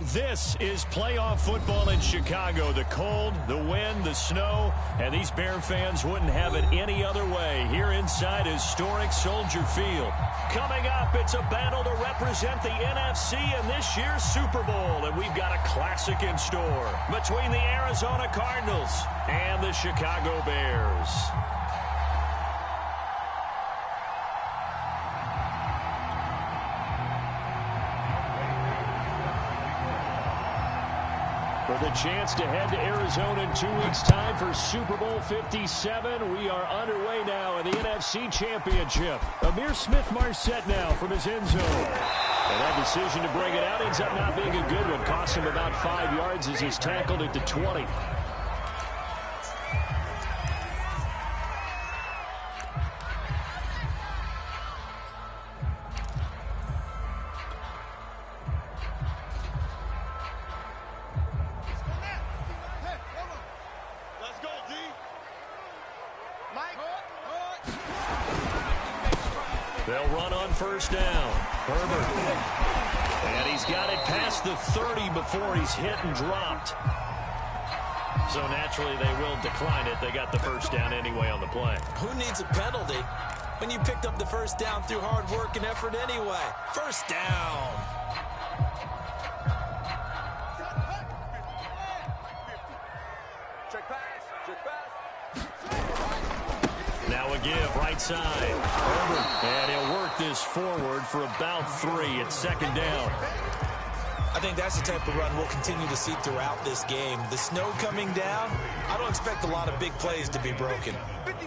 This is playoff football in Chicago. The cold, the wind, the snow, and these Bear fans wouldn't have it any other way here inside historic Soldier Field. Coming up, it's a battle to represent the NFC in this year's Super Bowl, and we've got a classic in store between the Arizona Cardinals and the Chicago Bears. For the chance to head to Arizona in 2 weeks' time for Super Bowl 57, we are underway now in the NFC Championship. Amir Smith-Marset now from his end zone. And that decision to bring it out ends up not being a good one. Cost him about 5 yards as he's tackled at the 20. They'll run on first down. Herbert. And he's got it past the 30 before he's hit and dropped. So naturally they will decline it. They got the first down anyway on the play. Who needs a penalty when you picked up the first down through hard work and effort anyway? First down. Now a give, right side. Herbert, and he'll work this forward for about 3 at second down. I think that's the type of run we'll continue to see throughout this game. The snow coming down, I don't expect a lot of big plays to be broken.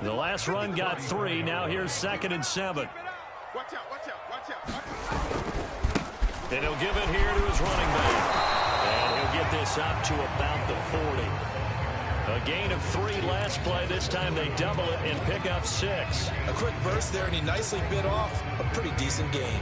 The last run got 3. Now here's 2nd and 7. Watch out. And he'll give it here to his running back. And he'll get this up to about the 40. A gain of 3 last play. This time they double it and pick up 6. A quick burst there, and he nicely bit off a pretty decent gain.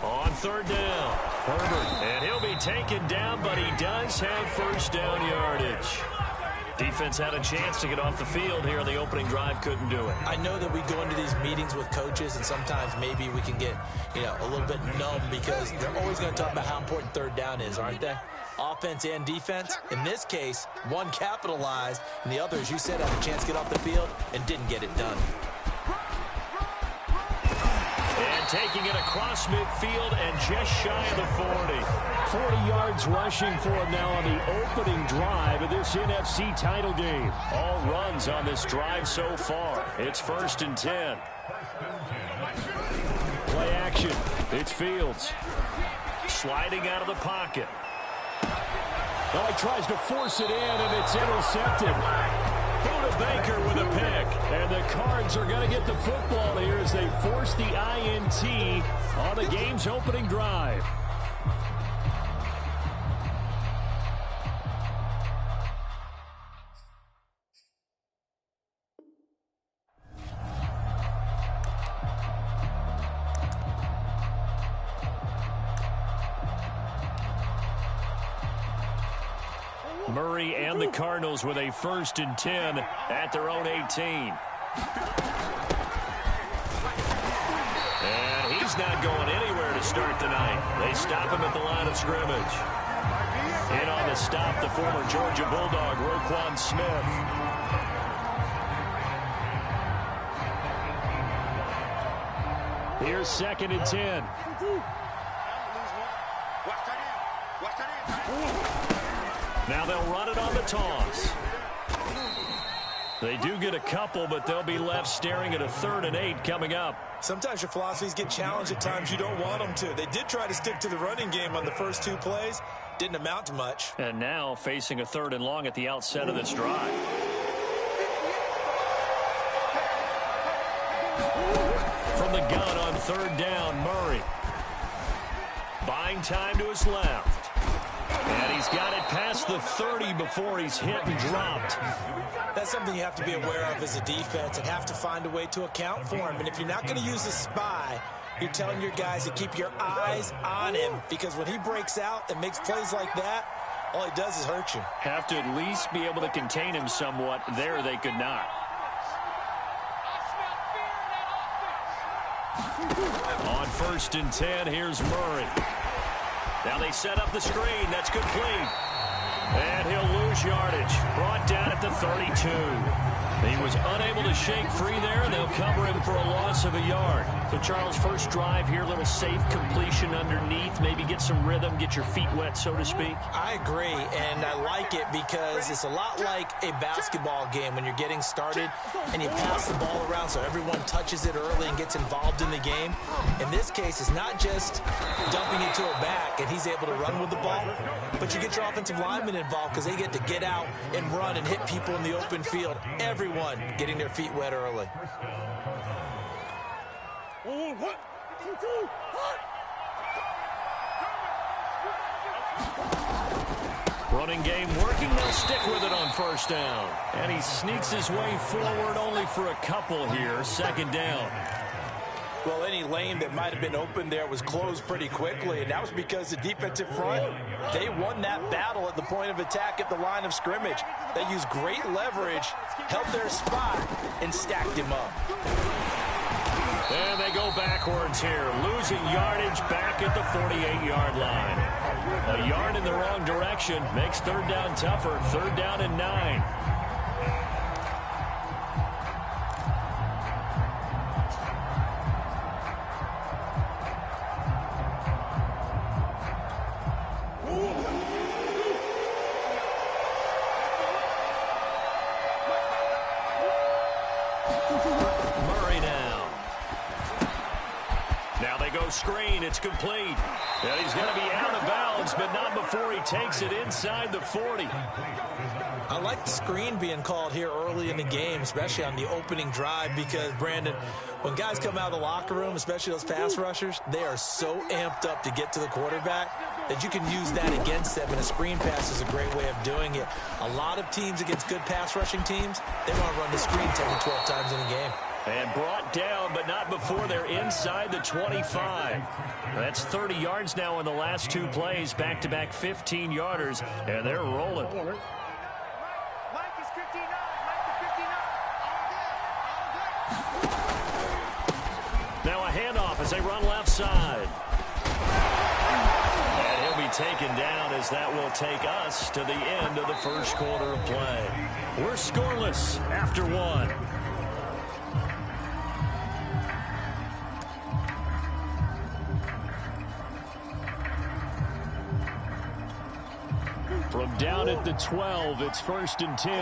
On third down, Herbert. And he'll be taken down, but he does have first down yardage. Defense had a chance to get off the field here on the opening drive, couldn't do it. I know that we go into these meetings with coaches, and sometimes maybe we can get, a little bit numb because they're always going to talk about how important third down is, aren't they? Offense and defense. In this case, one capitalized, and the other, as you said, had a chance to get off the field and didn't get it done. And taking it across midfield and just shy of the 40. 40 yards rushing for him now on the opening drive of this NFC title game. All runs on this drive so far. It's 1st and 10. Play action. It's Fields. Sliding out of the pocket. Well, he tries to force it in, and it's intercepted. Buda Baker with a pick. And the Cards are going to get the football here as they force the INT on the game's opening drive. Murray and the Cardinals with a 1st and 10 at their own 18. And he's not going anywhere to start the night. They stop him at the line of scrimmage. In on the stop, the former Georgia Bulldog, Roquan Smith. Here's 2nd and 10. Now they'll run it on the toss. They do get a couple, but they'll be left staring at a 3rd and 8 coming up. Sometimes your philosophies get challenged at times you don't want them to. They did try to stick to the running game on the first 2 plays. Didn't amount to much. And now facing a 3rd and long at the outset of this drive. From the gun on 3rd down, Murray. Buying time to his left. And he's got it past the 30 before he's hit and dropped. That's something you have to be aware of as a defense and have to find a way to account for him. And if you're not going to use a spy, you're telling your guys to keep your eyes on him, because when he breaks out and makes plays like that, all he does is hurt you. Have to at least be able to contain him somewhat. There they could not. On 1st and 10, here's Murray. Now they set up the screen. That's complete. And he'll lose yardage. Brought down at the 32. He was unable to shake free there, and they'll cover him for a loss of a yard. So, Charles, first drive here, little safe completion underneath. Maybe get some rhythm, get your feet wet, so to speak. I agree, and I like it because it's a lot like a basketball game when you're getting started and you pass the ball around so everyone touches it early and gets involved in the game. In this case, it's not just dumping it to a back and he's able to run with the ball, but you get your offensive linemen involved because they get to get out and run and hit people in the open field. Everyone getting their feet wet early. Running game working. They'll stick with it on 1st down. And he sneaks his way forward only for a couple here. 2nd down. Well, any lane that might have been open there was closed pretty quickly, and that was because the defensive front, they won that battle at the point of attack at the line of scrimmage. They used great leverage, held their spot, and stacked him up. And they go backwards here, losing yardage back at the 48-yard line. A yard in the wrong direction makes 3rd down tougher. 3rd down and 9. Screen, it's complete. And he's going to be out of bounds, but not before he takes it inside the 40. I like the screen being called here early in the game, especially on the opening drive, because, Brandon, when guys come out of the locker room, especially those pass rushers, they are so amped up to get to the quarterback that you can use that against them, and a screen pass is a great way of doing it. A lot of teams against good pass rushing teams, they want to run the screen 10 to 12 times in a game. And brought down, but not before they're inside the 25. That's 30 yards now in the last 2 plays. Back-to-back 15-yarders, and they're rolling. Now a handoff as they run left side. And he'll be taken down as that will take us to the end of the 1st quarter of play. We're scoreless after 1. From down at the 12, it's 1st and 10.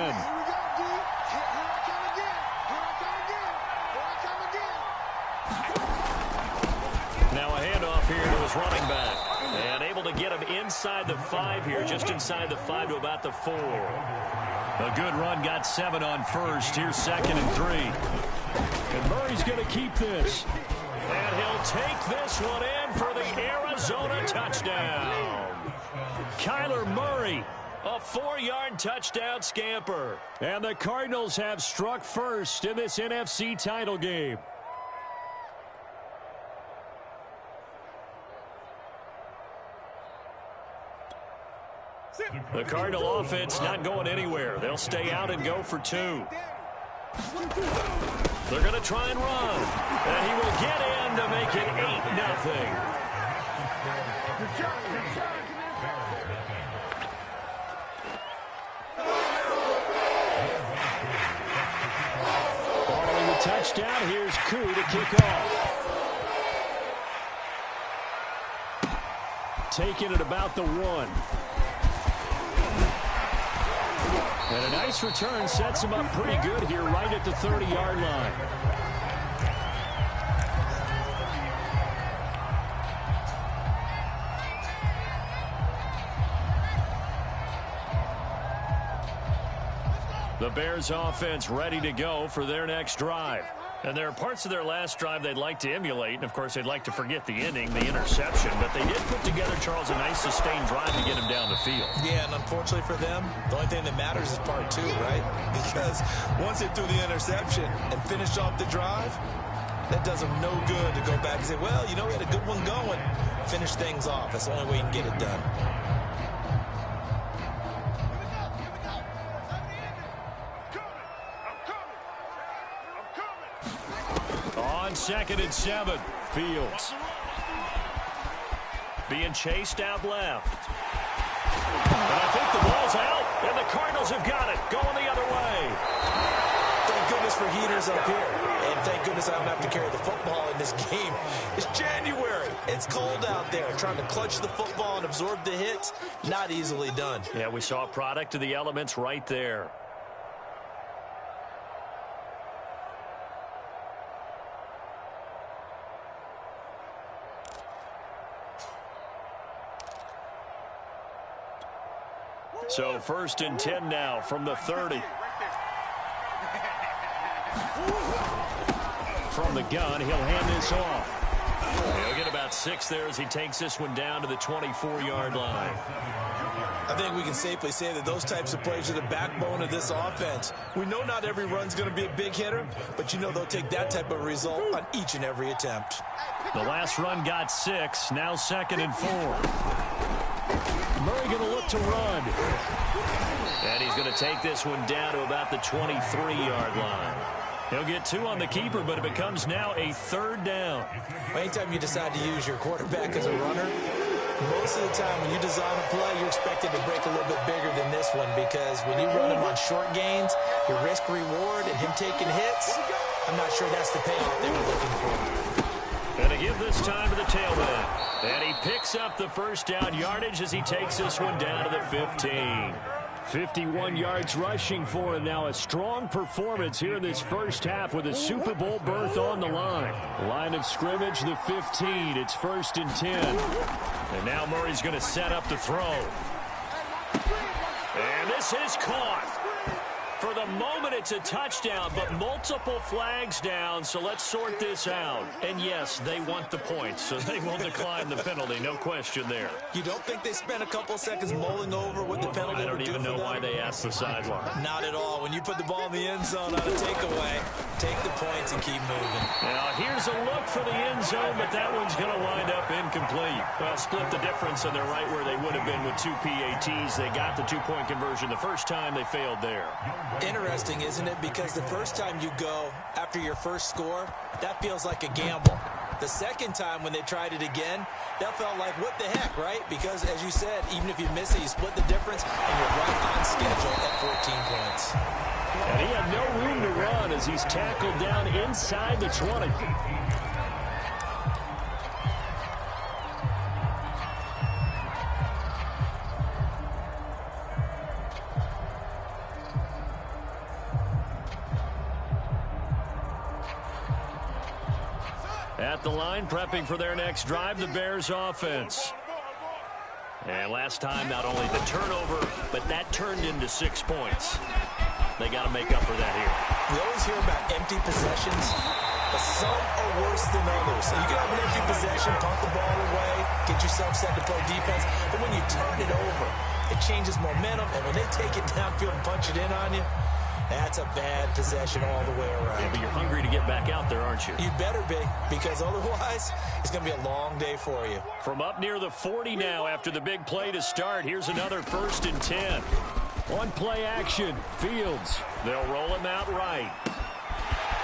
Now a handoff here to his running back. And able to get him inside the 5 here, just inside the 5 to about the 4. A good run, got 7 on 1st. Here's 2nd and 3. And Murray's going to keep this. And he'll take this one in for the Arizona touchdown. Kyler Murray, a 4-yard touchdown scamper. And the Cardinals have struck first in this NFC title game. The Cardinal offense not going anywhere. They'll stay out and go for 2. They're going to try and run. And he will get in to make it 8-0. Following the touchdown, here's Koo to kick off. Taking it about the 1. And a nice return sets him up pretty good here right at the 30-yard line. The Bears offense ready to go for their next drive. And there are parts of their last drive they'd like to emulate. And, of course, they'd like to forget the ending, the interception. But they did put together, Charles, a nice sustained drive to get him down the field. Yeah, and unfortunately for them, the only thing that matters is part 2, right? Because once they threw the interception and finished off the drive, that does them no good to go back and say, well, you know, we had a good one going. Finish things off. That's the only way you can get it done. on 2nd and 7. Fields being chased out left. And I think the ball's out, and the Cardinals have got it, going the other way. Thank goodness for heaters up here. And thank goodness I don't have to carry the football in this game. It's January. It's cold out there. Trying to clutch the football and absorb the hits, not easily done. Yeah, we saw a product of the elements right there. So 1st and 10 now from the 30. From the gun, he'll hand this off. He'll get about 6 there as he takes this one down to the 24-yard line. I think we can safely say that those types of plays are the backbone of this offense. We know not every run's going to be a big hitter, but you know they'll take that type of result on each and every attempt. The last run got 6, now 2nd and 4. Murray going to look to run. And he's going to take this one down to about the 23-yard line. He'll get 2 on the keeper, but it becomes now a 3rd down. Anytime you decide to use your quarterback as a runner, most of the time when you design a play, you're expected to break a little bit bigger than this one, because when you run him on short gains, your risk-reward and him taking hits, I'm not sure that's the payoff they were looking for. And to give this time to the tailback. And he picks up the 1st down yardage as he takes this one down to the 15. 51 yards rushing for him now. A strong performance here in this first half with a Super Bowl berth on the line. Line of scrimmage, the 15. It's 1st and 10. And now Murray's going to set up the throw. And this is caught. For the moment, it's a touchdown, but multiple flags down, so let's sort this out. And yes, they want the points, so they will decline the penalty, no question there. You don't think they spent a couple seconds mulling over what the penalty would do? I don't even know why they asked the sideline. Not at all. When you put the ball in the end zone on a takeaway, take the points and keep moving. Now, here's a look for the end zone, but that one's going to wind up incomplete. Well, split the difference, and they're right where they would have been with 2 PATs. They got the 2-point conversion the first time. They failed there. Interesting, isn't it? Because the first time you go after your first score, that feels like a gamble. The second time when they tried it again, that felt like, what the heck, right? Because, as you said, even if you miss it, you split the difference, and you're right on schedule at 14 points. And he had no room to run as he's tackled down inside the 20. At the line, prepping for their next drive, the Bears offense. And last time, not only the turnover, but that turned into 6 points. They got to make up for that here. We always hear about empty possessions, but some are worse than others. So you can have an empty possession, punt the ball away, get yourself set to play defense, but when you turn it over, it changes momentum, and when they take it downfield and punch it in on you, that's a bad possession all the way around. Yeah, but you're hungry to get back out there, aren't you? You better be, because otherwise it's going to be a long day for you. From up near the 40 now after the big play to start, here's another 1st and 10. On play action, Fields. They'll roll him out right.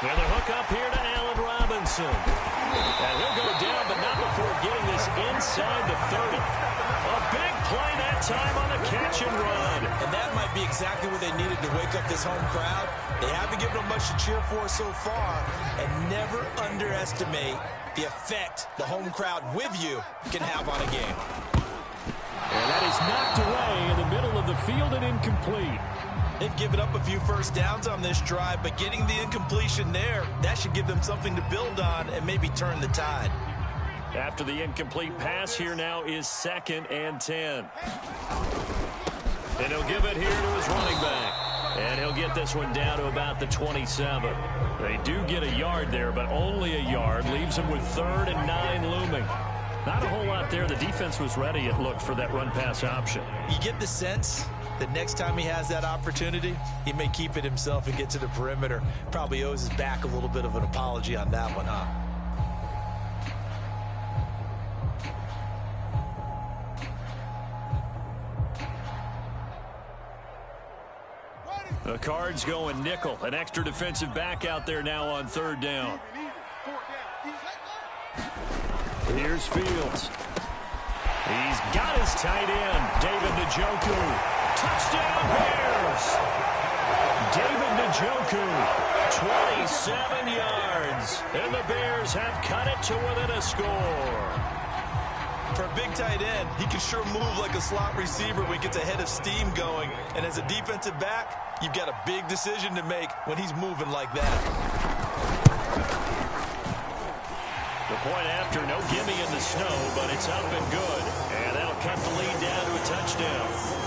And the hook up here to Allen Robinson. And he'll go down, but not before getting this inside the 30. A big play that time on the catch and run. And that might be exactly what they needed to wake up this home crowd. They haven't given them much to cheer for so far. And never underestimate the effect the home crowd with you can have on a game. And that is knocked away in the middle of the field and incomplete. They've given up a few first downs on this drive, but getting the incompletion there, that should give them something to build on and maybe turn the tide. After the incomplete pass, here now is 2nd and 10. And he'll give it here to his running back. And he'll get this one down to about the 27. They do get a yard there, but only a yard. Leaves him with 3rd and 9 looming. Not a whole lot there. The defense was ready, it looked, for that run-pass option. You get the sense that next time he has that opportunity, he may keep it himself and get to the perimeter. Probably owes his back a little bit of an apology on that one, huh? The Cards going nickel. An extra defensive back out there now on 3rd down. Here's Fields. He's got his tight end, David Njoku. Touchdown, Bears! David Njoku, 27 yards. And the Bears have cut it to within a score. For a big tight end, he can sure move like a slot receiver when he gets a head of steam going. And as a defensive back, you've got a big decision to make when he's moving like that. The point after, no gimme in the snow, but it's up and good. And that'll cut the lead down to a touchdown.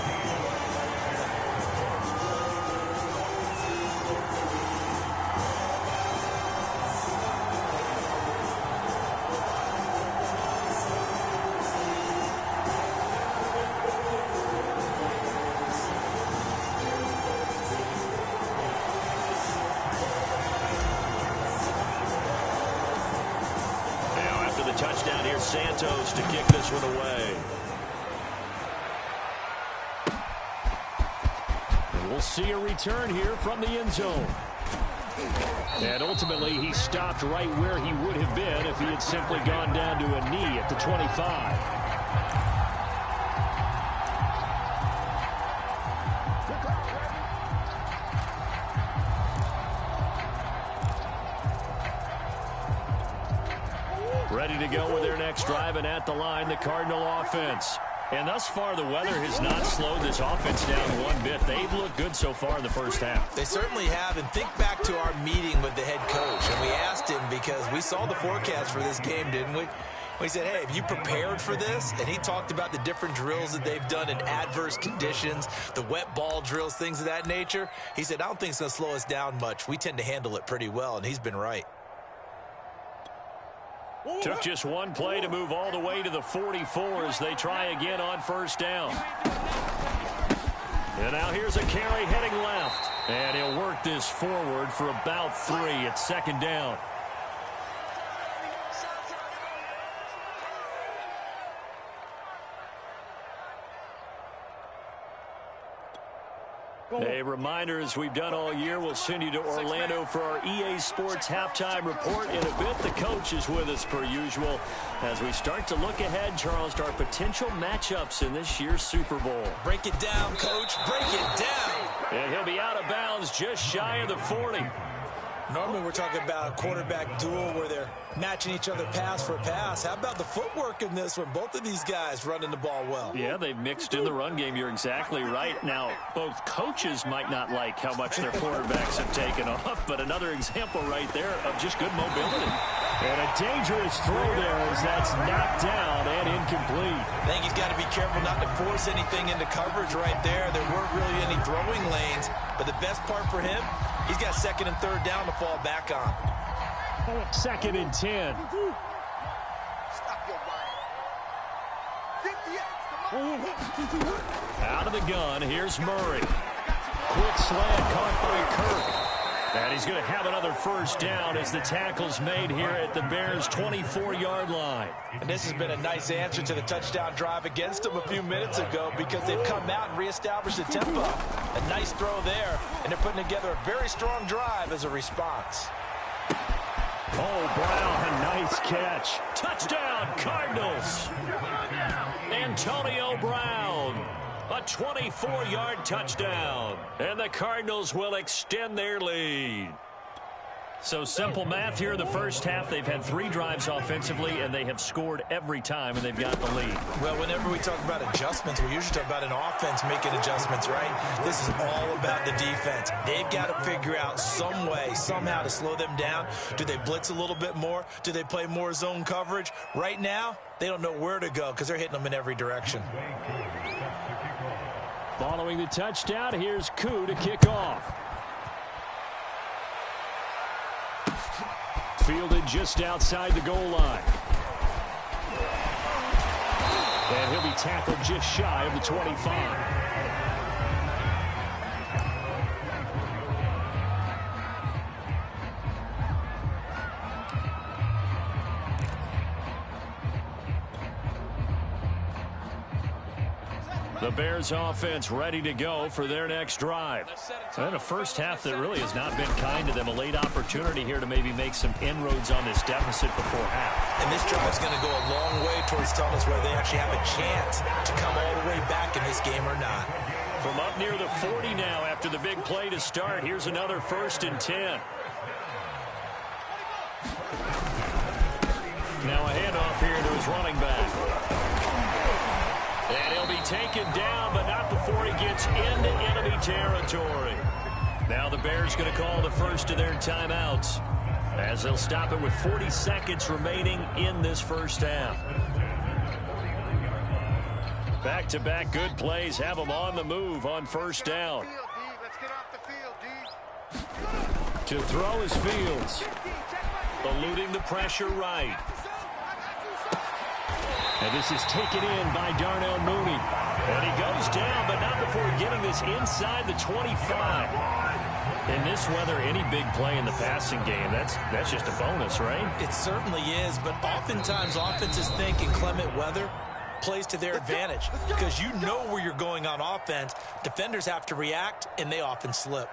Touchdown here, Santos to kick this one away. And we'll see a return here from the end zone. And ultimately, he stopped right where he would have been if he had simply gone down to a knee at the 25. Ready to go with their next drive, and at the line, the Cardinal offense. And thus far, the weather has not slowed this offense down one bit. They've looked good so far in the first half. They certainly have, and think back to our meeting with the head coach, and we asked him because we saw the forecast for this game, didn't we? We said, hey, have you prepared for this? And he talked about the different drills that they've done in adverse conditions, the wet ball drills, things of that nature. He said, I don't think it's going to slow us down much. We tend to handle it pretty well, and he's been right. Took just one play to move all the way to the 44 as they try again on first down. And now here's a carry heading left. And he'll work this forward for about 3 at second down. A reminder, as we've done all year, we'll send you to Orlando for our EA Sports halftime report. In a bit, the coach is with us per usual as we start to look ahead, Charles, to our potential matchups in this year's Super Bowl. Break it down, Coach. Break it down. And he'll be out of bounds just shy of the 40. Normally we're talking about a quarterback duel where they're matching each other pass for pass. How about the footwork in this one? Both of these guys running the ball well. Yeah, they've mixed in the run game. You're exactly right. Now, both coaches might not like how much their quarterbacks have taken off, but another example right there of just good mobility. And a dangerous throw there as that's knocked down and incomplete. I think he's got to be careful not to force anything into coverage right there. There weren't really any throwing lanes, but the best part for him, he's got second and third down to fall back on. Second and 10. Out of the gun, here's Murray. Quick slant caught by Kirk. And he's going to have another first down as the tackle's made here at the Bears' 24-yard line. And this has been a nice answer to the touchdown drive against them a few minutes ago because they've come out and reestablished the tempo. A nice throw there, and they're putting together a very strong drive as a response. Oh, Brown, a nice catch. Touchdown, Cardinals. Antonio Brown, a 24-yard touchdown. And the Cardinals will extend their lead. So simple math here in the first half. They've had 3 drives offensively, and they have scored every time, and they've got the lead. Well, whenever we talk about adjustments, we usually talk about an offense making adjustments, right? This is all about the defense. They've got to figure out some way, somehow to slow them down. Do they blitz a little bit more? Do they play more zone coverage? Right now, they don't know where to go because they're hitting them in every direction. Following the touchdown, here's Koo to kick off. Fielded just outside the goal line. And he'll be tackled just shy of the 25. The Bears offense ready to go for their next drive. And a first half that really has not been kind to them. A late opportunity here to maybe make some inroads on this deficit before half. And this drive is going to go a long way towards telling us whether they actually have a chance to come all the way back in this game or not. From up near the 40 now after the big play to start. Here's another 1st and 10. Now a handoff here to his running back. And he'll be taken down, but not before he gets into enemy territory. Now the Bears going to call the first of their timeouts, as they'll stop it with 40 seconds remaining in this first half. Back-to-back good plays have them on the move on first down. To throw is Fields. Eluding the pressure right. And this is taken in by Darnell Mooney. And he goes down, but not before getting this inside the 25. In this weather, any big play in the passing game, that's just a bonus, right? It certainly is, but oftentimes offenses think in clement weather plays to their advantage because you know where you're going on offense. Defenders have to react, and they often slip.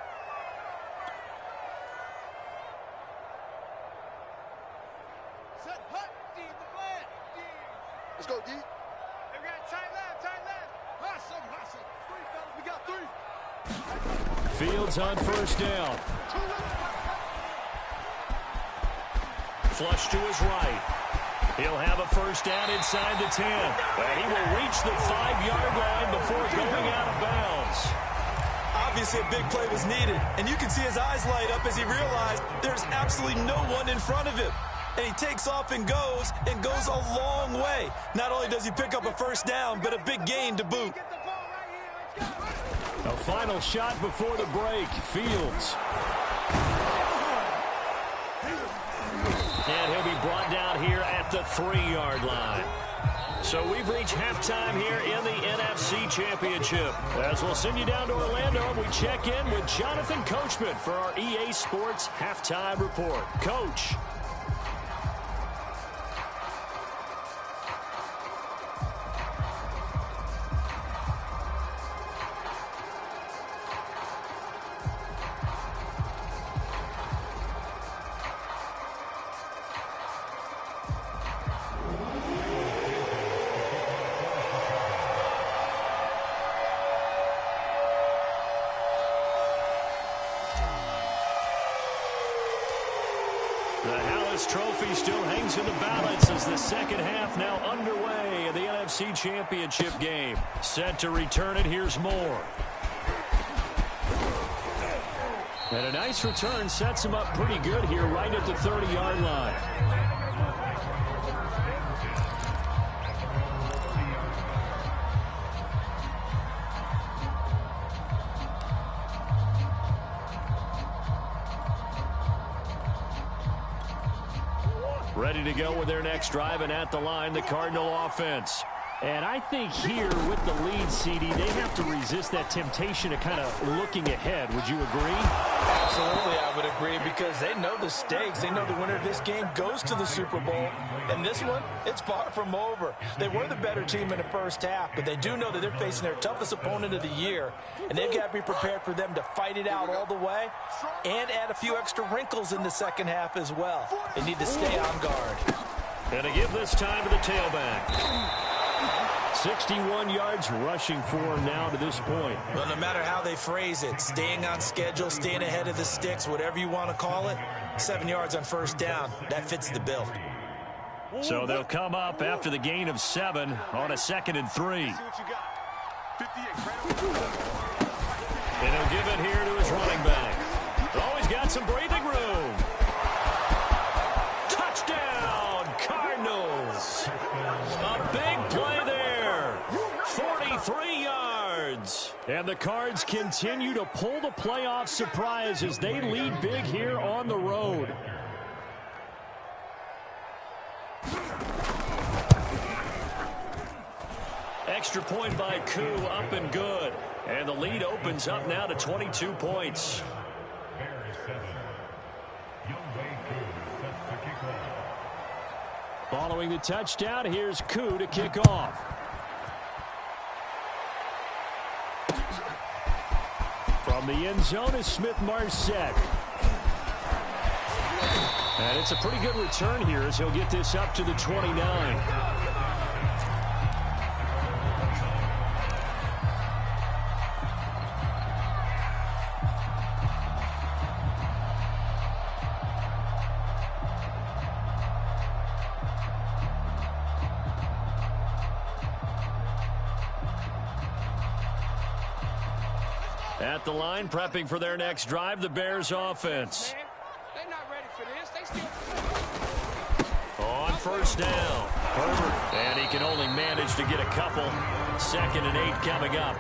Let's go, D. Hey, we got tight left, tight left. Hustle, hustle. 3, fellas, we got 3. Fields on first down. Flush to his right. He'll have a first down inside the 10. And he will reach the 5-yard line before going out of bounds. Obviously, a big play was needed, and you can see his eyes light up as he realized there's absolutely no one in front of him. And he takes off and goes a long way. Not only does he pick up a first down, but a big gain to boot. A final shot before the break. Fields. And he'll be brought down here at the 3-yard line. So we've reached halftime here in the NFC Championship. As we'll send you down to Orlando, and we check in with Jonathan Coachman for our EA Sports Halftime Report. Coach. Trophy still hangs in the balance as the second half now underway in the NFC Championship game. Set to return it, here's Moore. And a nice return sets him up pretty good here right at the 30-yard line. Ready to go with their next drive, and at the line, the Cardinal offense. And I think here with the lead, CD, they have to resist that temptation of kind of looking ahead. Would you agree? Absolutely, I would agree, because they know the stakes. They know the winner of this game goes to the Super Bowl. And this one, it's far from over. They were the better team in the first half, but they do know that they're facing their toughest opponent of the year, and they've got to be prepared for them to fight it out all the way and add a few extra wrinkles in the second half as well. They need to stay on guard. And to give this time to the tailback. 61 yards rushing for him now to this point. Well, no matter how they phrase it, staying on schedule, staying ahead of the sticks, whatever you want to call it, 7 yards on first down, that fits the bill. So they'll come up after the gain of 7 on a 2nd and 3. And he'll give it here to his running back. Oh, he's got some breathing room. Touchdown, Cardinals. A big play there. 43 yards. And the Cards continue to pull the playoff surprise as they lead big here on the road. Extra point by Koo, up and good. And the lead opens up now to 22 points. Following the touchdown, here's Koo to kick off. From the end zone is Smith-Marset. And it's a pretty good return here as he'll get this up to the 29. At the line, prepping for their next drive, the Bears offense. They're not ready for this. They still... On first down, Herbert. And he can only manage to get a couple. 2nd and 8 coming up.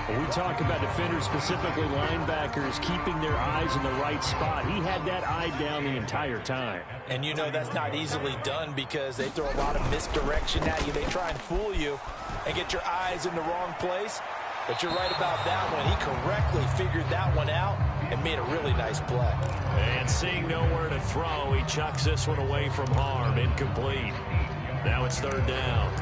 When we talk about defenders, specifically linebackers, keeping their eyes in the right spot. He had that eye down the entire time. And you know that's not easily done because they throw a lot of misdirection at you. They try and fool you and get your eyes in the wrong place. But you're right about that one. He correctly figured that one out and made a really nice play. And seeing nowhere to throw, he chucks this one away from harm. Incomplete. Now it's 3rd down.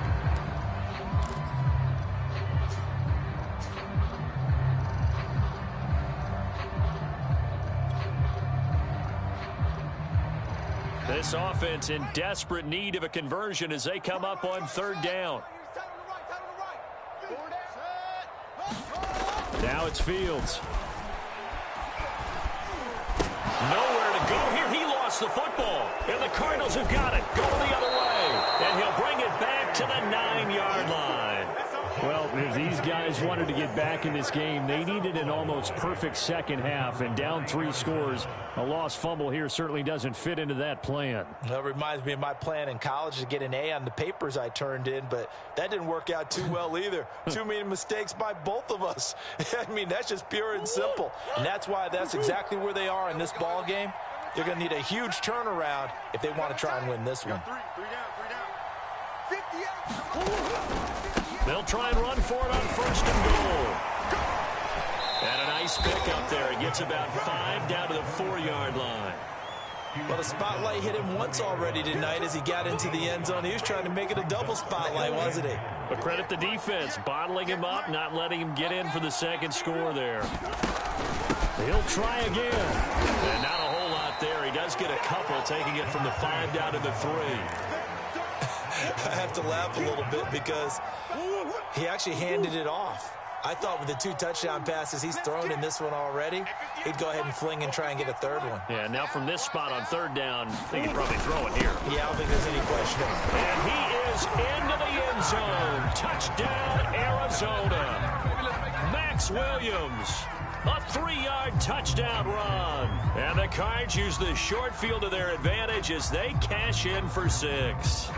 This offense in desperate need of a conversion as they come up on 3rd down. Now it's Fields. Nowhere to go here. He lost the football. And the Cardinals have got it. Going the other way. And he'll bring it back to the 9-yard line. Well, if these guys wanted to get back in this game, they needed an almost perfect second half. And down 3 scores, a lost fumble here certainly doesn't fit into that plan. That reminds me of my plan in college to get an A on the papers I turned in, but that didn't work out too well either. Too many mistakes by both of us. I mean, that's just pure and simple. And that's why that's exactly where they are in this ball game. They're going to need a huge turnaround if they want to try and win this one. They'll try and run for it on 1st and goal. And a nice pick up there. He gets about 5 down to the 4-yard line. Well, the spotlight hit him once already tonight as he got into the end zone. He was trying to make it a double spotlight, wasn't he? But credit the defense, bottling him up, not letting him get in for the 2nd score there. He'll try again. And not a whole lot there. He does get a couple, taking it from the 5 down to the 3. I have to laugh a little bit because he actually handed it off. I thought with the 2 touchdown passes he's thrown in this one already, he'd go ahead and fling and try and get a 3rd one. Yeah, now from this spot on 3rd down, they can probably throw it here. Yeah, I don't think there's any question. And he is into the end zone. Touchdown, Arizona. Max Williams. A 3-yard touchdown run. And the Cards use the short field to their advantage as they cash in for 6.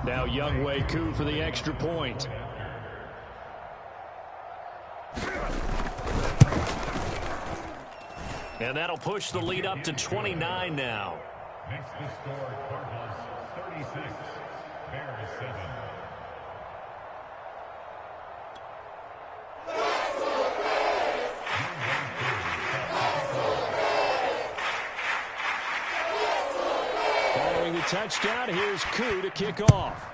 Now Younghoe Koo for the extra point. And that'll push the lead up to 29 now. Next to score, Cardinals 36, Bears 7. Following the touchdown, here's Koo to kick off.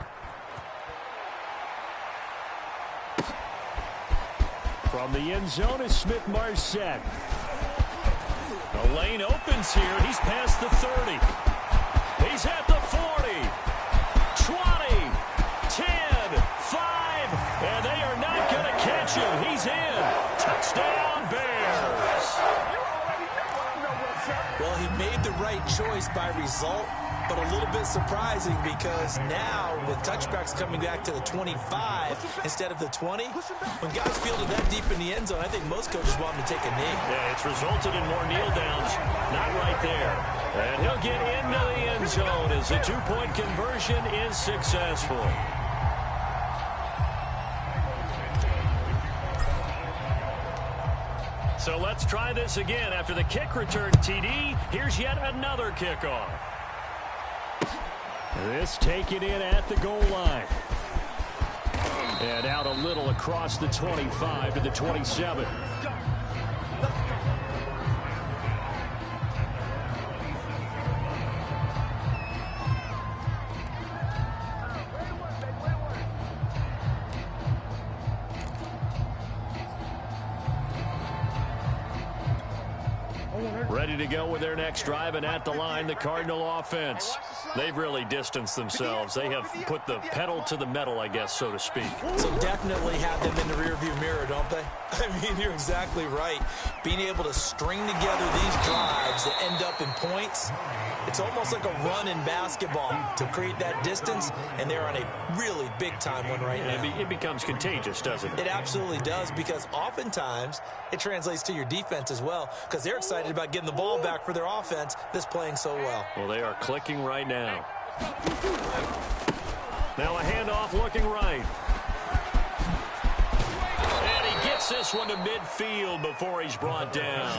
From the end zone is Smith-Marset. The lane opens here. He's past the 30. He's at the 40. 20. 10. 5. And they are not going to catch him. He's in. Touchdown, Bears. Well, he made the right choice by result, but a little bit surprising because now with touchbacks coming back to the 25 instead of the 20, when guys fielded that deep in the end zone, I think most coaches want him to take a knee. Yeah, it's resulted in more kneel downs. Not right there. And he'll get into the end zone as the 2-point conversion is successful. So let's try this again. After the kick return TD, here's yet another kickoff. This taken in at the goal line. And out a little across the 25 to the 27. Ready to go with their next drive, and at the line, the Cardinal offense. They've really distanced themselves. They have put the pedal to the metal, I guess, so to speak. So definitely have them in the rearview mirror, don't they? I mean, you're exactly right. Being able to string together these drives that end up in points, it's almost like a run in basketball to create that distance, and they're on a really big-time one right now. It becomes contagious, doesn't it? It absolutely does, because oftentimes it translates to your defense as well, because they're excited about getting the ball back for their offense that's playing so well. Well, they are clicking right now. Now a handoff looking right. And he gets this one to midfield before he's brought down.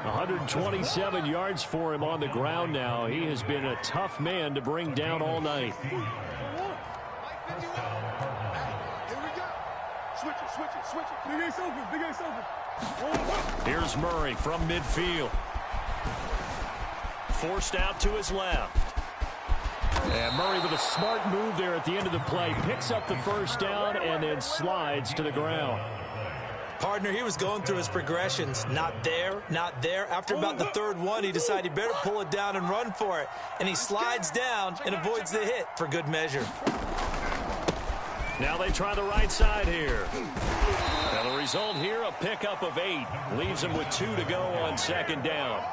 127 yards for him on the ground now. He has been a tough man to bring down all night. Here we go. Switch it. Big Ace open. Here's Murray from midfield. Forced out to his left. And Murray with a smart move there at the end of the play. Picks up the first down and then slides to the ground. Partner, he was going through his progressions. Not there. After about the third one, he decided he better pull it down and run for it. And he slides down and avoids the hit for good measure. Now they try the right side here. Now the result here, a pickup of 8. Leaves him with 2 to go on second down.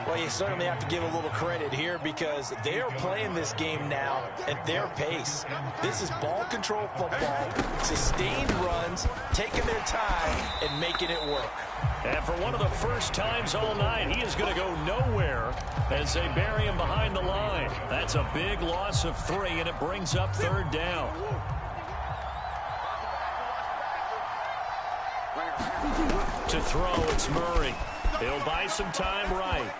Well, you certainly have to give a little credit here, because they are playing this game now at their pace. This is ball control football, sustained runs, taking their time and making it work. And for one of the first times all night, he is going to go nowhere as they bury him behind the line. That's a big loss of 3, and it brings up third down. To throw, it's Murray. He'll buy some time right.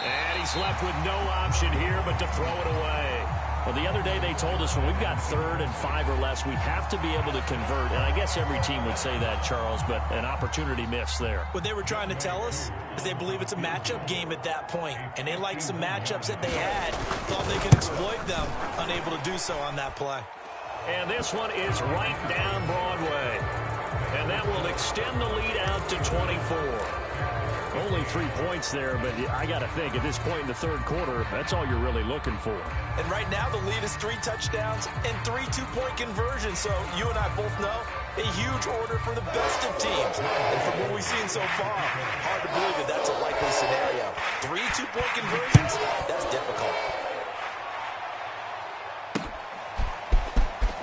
And he's left with no option here but to throw it away. Well, the other day they told us when we've got 3rd and 5 or less, we have to be able to convert. And I guess every team would say that, Charles, but an opportunity missed there. What they were trying to tell us is they believe it's a matchup game at that point. And they liked some matchups that they had, thought they could exploit them, unable to do so on that play. And this one is right down Broadway. And that will extend the lead out to 24. Only 3 points there, but I got to think at this point in the third quarter, that's all you're really looking for. And right now the lead is 3 touchdowns and 3 two-point conversions. So you and I both know a huge order for the best of teams. And from what we've seen so far, hard to believe that that's a likely scenario. 3 two-point conversions, that's difficult.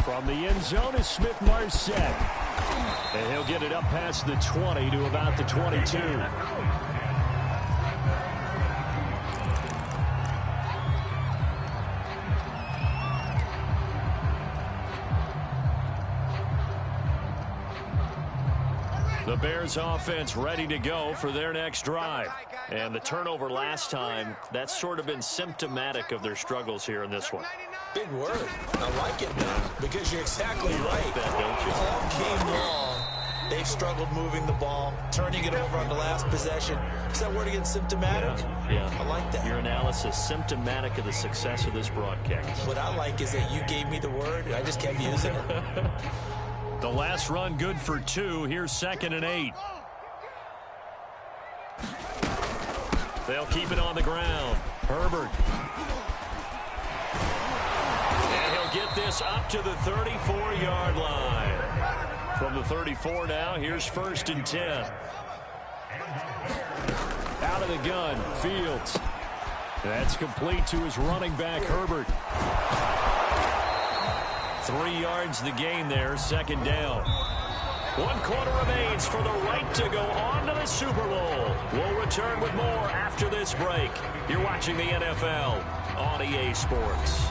From the end zone is Smith-Marset. And he'll get it up past the 20 to about the 22. The Bears offense ready to go for their next drive. And the turnover last time, that's sort of been symptomatic of their struggles here in this one. Big word. I like it now, because you're exactly right. All game long, they've struggled moving the ball, turning it over on the last possession. Is that word again, symptomatic? Yeah. I like that. Your analysis, symptomatic of the success of this broadcast. What I like is that you gave me the word, and I just kept using it. The last run good for 2. Here's 2nd and 8. They'll keep it on the ground. Herbert. And he'll get this up to the 34-yard line. From the 34 now, here's 1st and 10. Out of the gun, Fields. That's complete to his running back, Herbert. 3 yards the gain there, 2nd down. 1 quarter remains for the right to go on to the Super Bowl. We'll return with more after this break. You're watching the NFL on EA Sports.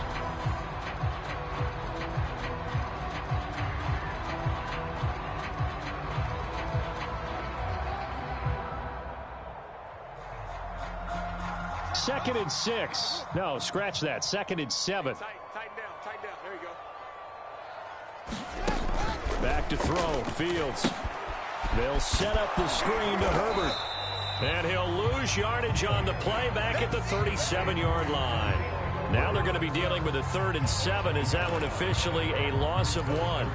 Second and 6. No, scratch that. 2nd and 7. Tighten down. There you go. Back to throw, Fields. They'll set up the screen to Herbert. And he'll lose yardage on the play back at the 37-yard line. Now they're going to be dealing with a 3rd and 7. Is that one officially a loss of 1?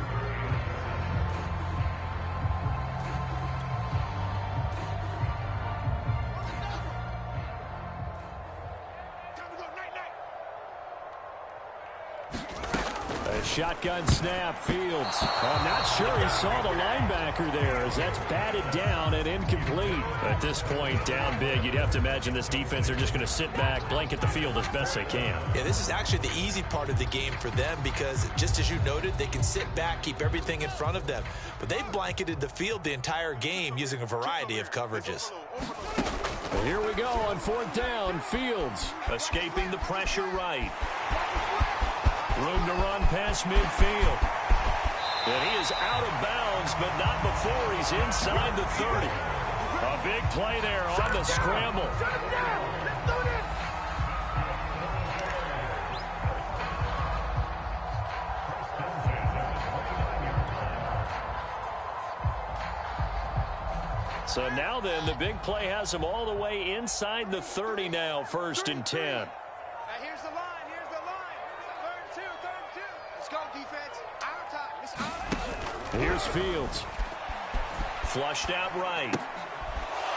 A shotgun snap, Fields. I'm not sure he saw the linebacker there as that's batted down and incomplete. At this point, down big, you'd have to imagine this defense are just going to sit back, blanket the field as best they can. Yeah, this is actually the easy part of the game for them because, just as you noted, they can sit back, keep everything in front of them. But they've blanketed the field the entire game using a variety of coverages. Well, here we go on 4th down. Fields escaping the pressure right. Room to run past midfield. And he is out of bounds, but not before he's inside the 30. A big play there on the scramble. So now then, the big play has him all the way inside the 30 now, 1st and 10. Now here's the line. Third and two. Let's go, defense. Our time. It's our time. Here's Fields. Flushed out right.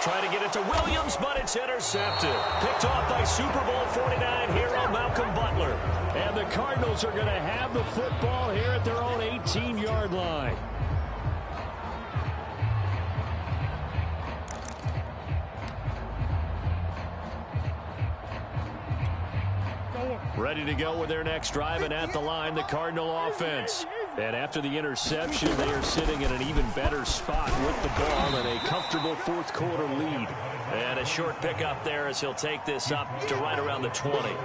Trying to get it to Williams, but it's intercepted. Picked off by Super Bowl 49 hero Malcolm Butler. And the Cardinals are going to have the football here at their own 18-yard line. Ready to go with their next drive, and at the line, the Cardinal offense. And after the interception, they are sitting in an even better spot with the ball and a comfortable 4th quarter lead. And a short pickup there as he'll take this up to right around the 20.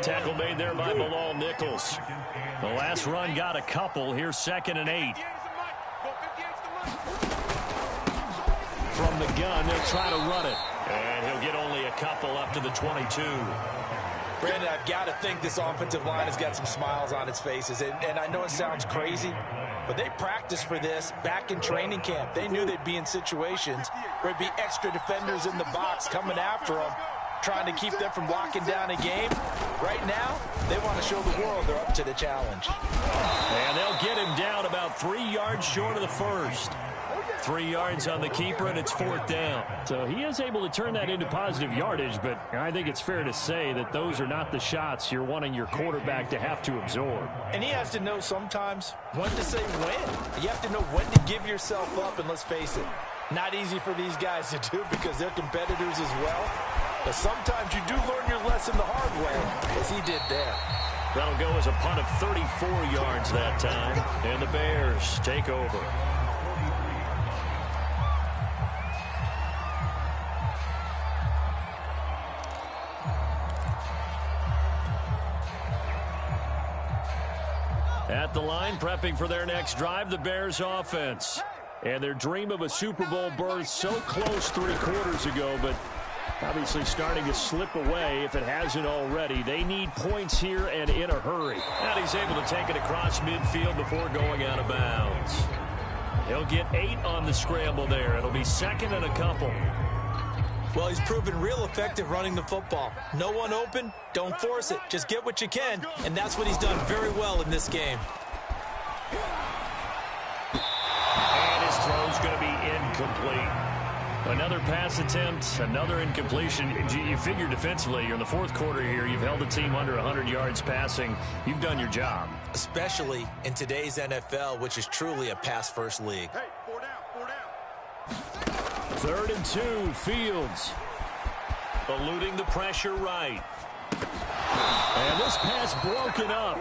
Tackle made there by Bilal Nichols. The last run got a couple. Here's 2nd and 8. From the gun, they'll try to run it. And he'll get only a couple up to the 22. Brandon, I've got to think this offensive line has got some smiles on its faces. And I know it sounds crazy, but they practiced for this back in training camp. They knew they'd be in situations where there'd be extra defenders in the box coming after them, trying to keep them from locking down a game. Right now, they want to show the world they're up to the challenge. And they'll get him down about 3 yards short of the first. 3 yards on the keeper, and it's 4th down. So he is able to turn that into positive yardage, but I think it's fair to say that those are not the shots you're wanting your quarterback to have to absorb. And he has to know sometimes when to say when. You have to know when to give yourself up, and let's face it, not easy for these guys to do because they're competitors as well. But sometimes you do learn your lesson the hard way, as he did there. That'll go as a punt of 34 yards that time, and the Bears take over. At the line, prepping for their next drive, the Bears offense. And their dream of a Super Bowl berth so close 3 quarters ago, but obviously starting to slip away if it hasn't already. They need points here and in a hurry. And he's able to take it across midfield before going out of bounds. He'll get 8 on the scramble there. It'll be 2nd and a couple. Well, he's proven real effective running the football. No one open, don't force it. Just get what you can, and that's what he's done very well in this game. And his throw's going to be incomplete. Another pass attempt, another incompletion. You figure defensively, you're in the 4th quarter here. You've held the team under 100 yards passing. You've done your job. Especially in today's NFL, which is truly a pass-first league. Hey, 4 down. 3rd and 2, Fields. Eluding the pressure right. And this pass broken up.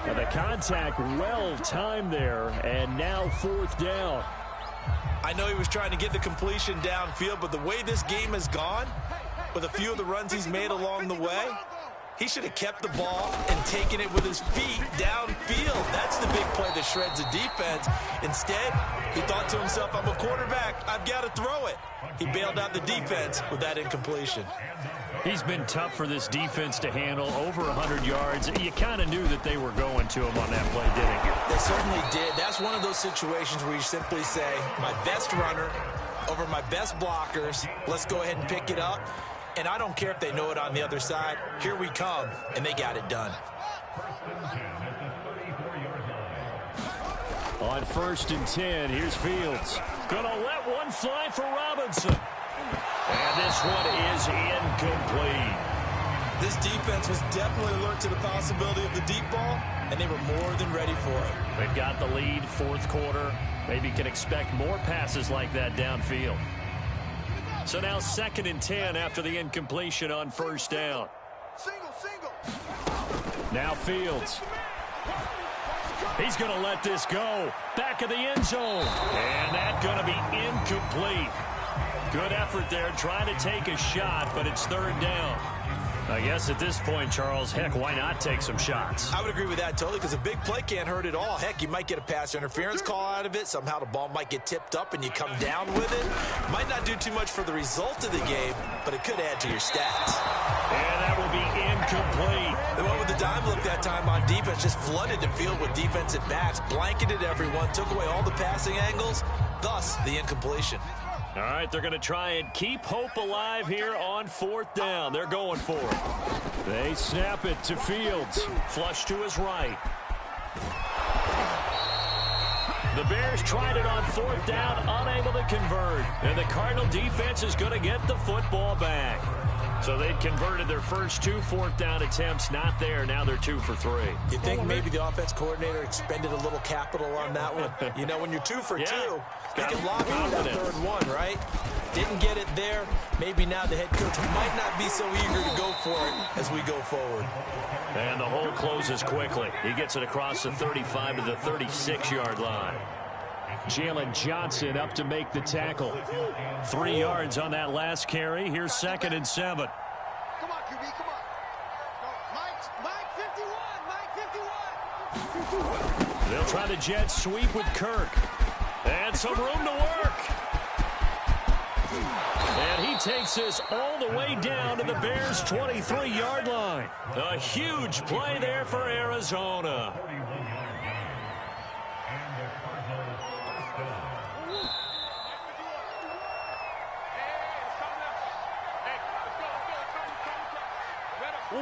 And the contact well timed there. And now 4th down. I know he was trying to get the completion downfield, but the way this game has gone, with a few of the runs he's made along the way, he should have kept the ball and taken it with his feet downfield. That's the big play that shreds the defense. Instead, he thought to himself, I'm a quarterback, I've got to throw it. He bailed out the defense with that incompletion. He's been tough for this defense to handle, over 100 yards. You kind of knew that they were going to him on that play, didn't you? They certainly did. That's one of those situations where you simply say, my best runner over my best blockers, let's go ahead and pick it up. And I don't care if they know it on the other side. Here we come, and they got it done. On 1st and 10, here's Fields. Gonna let one fly for Robinson. And this one is incomplete. This defense was definitely alert to the possibility of the deep ball, and they were more than ready for it. They've got the lead, fourth quarter. Maybe can expect more passes like that downfield. So now 2nd and 10 after the incompletion on first down. Single. Now Fields. He's going to let this go. Back of the end zone. And that's going to be incomplete. Good effort there trying to take a shot, but it's 3rd down. I guess at this point, Charles, heck, why not take some shots? I would agree with that totally, because a big play can't hurt at all. Heck, you might get a pass interference call out of it. Somehow the ball might get tipped up and you come down with it. Might not do too much for the result of the game, but it could add to your stats. And that will be incomplete. The one with the dime look that time on defense just flooded the field with defensive backs, blanketed everyone, took away all the passing angles, thus the incompletion. All right, they're going to try and keep hope alive here on 4th down. They're going for it. They snap it to Fields. Flush to his right. The Bears tried it on 4th down, unable to convert. And the Cardinal defense is going to get the football back. So they'd converted their first 2 4th down attempts. Not there. Now they're 2 for 3. You think maybe the offense coordinator expended a little capital on that one? You know, when you're 2 for 2, you can lock on that 3rd one, right? Didn't get it there. Maybe now the head coach might not be so eager to go for it as we go forward. And the hole closes quickly. He gets it across the 35 to the 36-yard line. Jalen Johnson up to make the tackle. 3 yards on that last carry. Here's 2nd and 7. Come on, QB, come on. Mike 51. They'll try the jet sweep with Kirk. And some room to work. And he takes this all the way down to the Bears' 23-yard line. A huge play there for Arizona.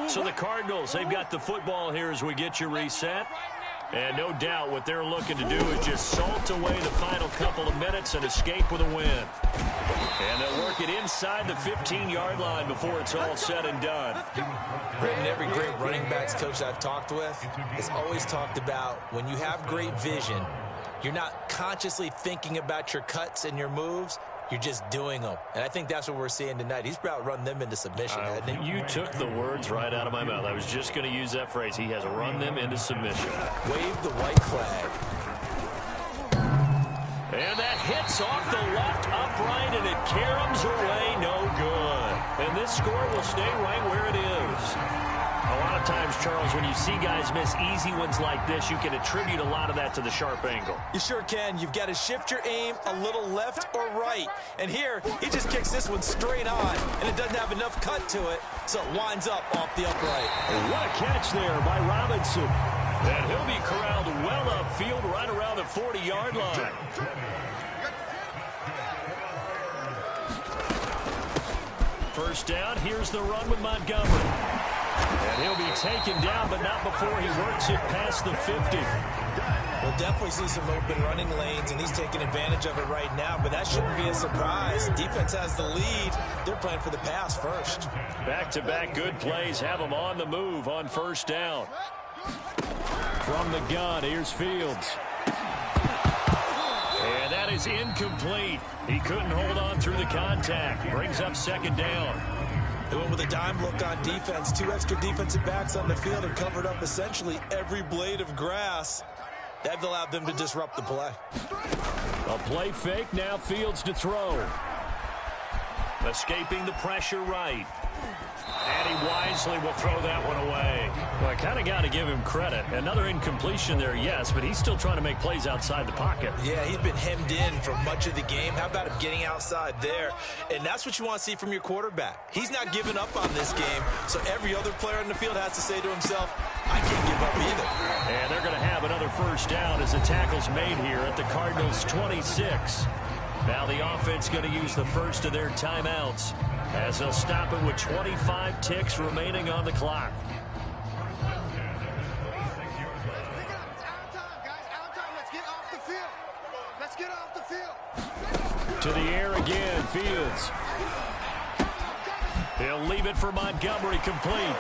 So the Cardinals, they've got the football here as we get you reset. And no doubt what they're looking to do is just salt away the final couple of minutes and escape with a win. And they'll work it inside the 15-yard line before it's all said and done. Brendan, every great running backs coach I've talked with has always talked about when you have great vision, you're not consciously thinking about your cuts and your moves. You're just doing them. And I think that's what we're seeing tonight. He's about run them into submission, hasn't he? You took the words right out of my mouth. I was just going to use that phrase. He has run them into submission. Wave the white flag. And that hits off the left upright, and it caroms away no good. And this score will stay right where it is. A lot of times, Charles, when you see guys miss easy ones like this, you can attribute a lot of that to the sharp angle. You sure can. You've got to shift your aim a little left or right. And here, he just kicks this one straight on, and it doesn't have enough cut to it, so it winds up off the upright. What a catch there by Robinson. And he'll be corralled well upfield right around the 40-yard line. First down, here's the run with Montgomery. And he'll be taken down, but not before he works it past the 50. We'll definitely see some open running lanes, and he's taking advantage of it right now, but that shouldn't be a surprise. Defense has the lead. They're playing for the pass first. Back-to-back good plays have them on the move on first down. From the gun, here's Fields. And that is incomplete. He couldn't hold on through the contact. Brings up 2nd down. They went with a dime look on defense. 2 extra defensive backs on the field and covered up essentially every blade of grass. That allowed them to disrupt the play. A play fake, now Fields to throw. Escaping the pressure right. And he wisely will throw that one away. Well, I kind of got to give him credit. Another incompletion there, yes, but he's still trying to make plays outside the pocket. Yeah, he's been hemmed in for much of the game. How about him getting outside there? And that's what you want to see from your quarterback. He's not giving up on this game, so every other player on the field has to say to himself, I can't give up either. And they're going to have another first down as the tackle's made here at the Cardinals' 26. Now the offense going to use the first of their timeouts as they'll stop it with 25 ticks remaining on the clock. To the air again, Fields. He'll leave it for Montgomery complete.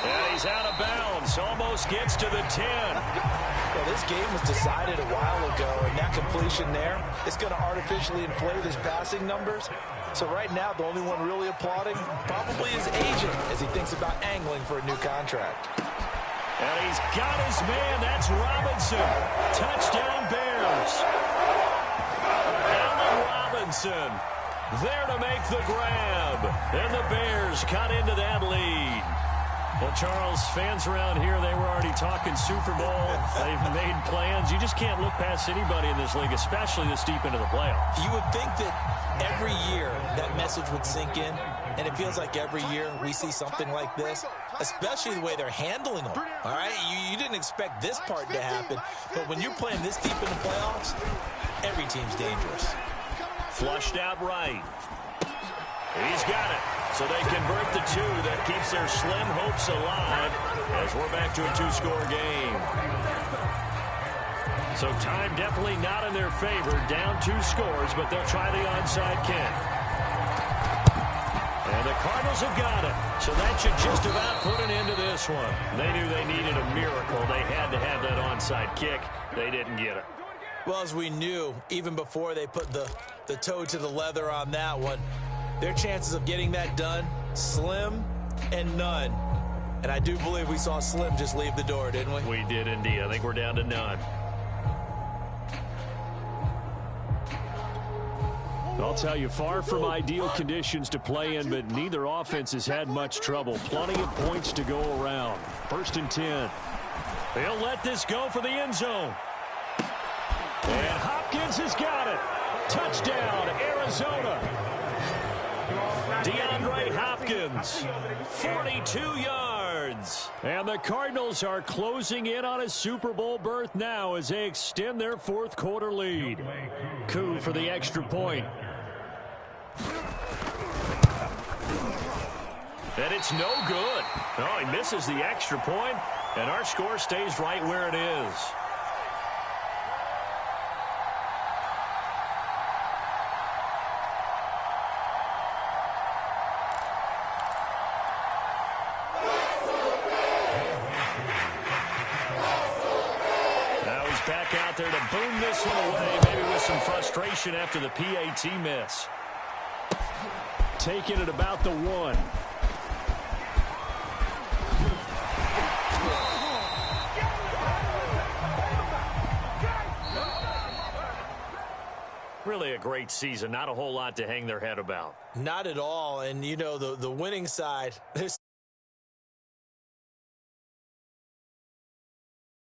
And he's out of bounds. Almost gets to the 10. Well, this game was decided a while ago, and that completion there is going to artificially inflate his passing numbers. So right now, the only one really applauding probably his agent as he thinks about angling for a new contract. And he's got his man. That's Robinson. Touchdown, Bears. Allen Robinson there to make the grab. And the Bears cut into that lead. Well, Charles, fans around here, they were already talking Super Bowl. They've made plans. You just can't look past anybody in this league, especially this deep into the playoffs. You would think that every year that message would sink in, and it feels like every year we see something like this, especially the way they're handling them. All right, you didn't expect this part to happen, but when you're playing this deep in the playoffs, every team's dangerous. Flushed out right. He's got it. So they convert the 2. That keeps their slim hopes alive as we're back to a 2-score game. So time definitely not in their favor. Down 2 scores, but they'll try the onside kick. And the Cardinals have got it. So that should just about put an end to this one. They knew they needed a miracle. They had to have that onside kick. They didn't get it. Well, as we knew, even before they put the toe to the leather on that one, their chances of getting that done, slim and none. And I do believe we saw Slim just leave the door, didn't we? We did indeed. I think we're down to none. I'll tell you, far from ideal conditions to play in, but neither offense has had much trouble. Plenty of points to go around. 1st and 10. They'll let this go for the end zone. And Hopkins has got it. Touchdown, Arizona. DeAndre Hopkins, 42 yards. And the Cardinals are closing in on a Super Bowl berth now as they extend their 4th quarter lead. Coup for the extra point. And it's no good. Oh, he misses the extra point, and our score stays right where it is. Back out there to boom this one away, maybe with some frustration after the PAT miss. Taking it about the 1. Really a great season. Not a whole lot to hang their head about. Not at all. And, you know, the winning side, there's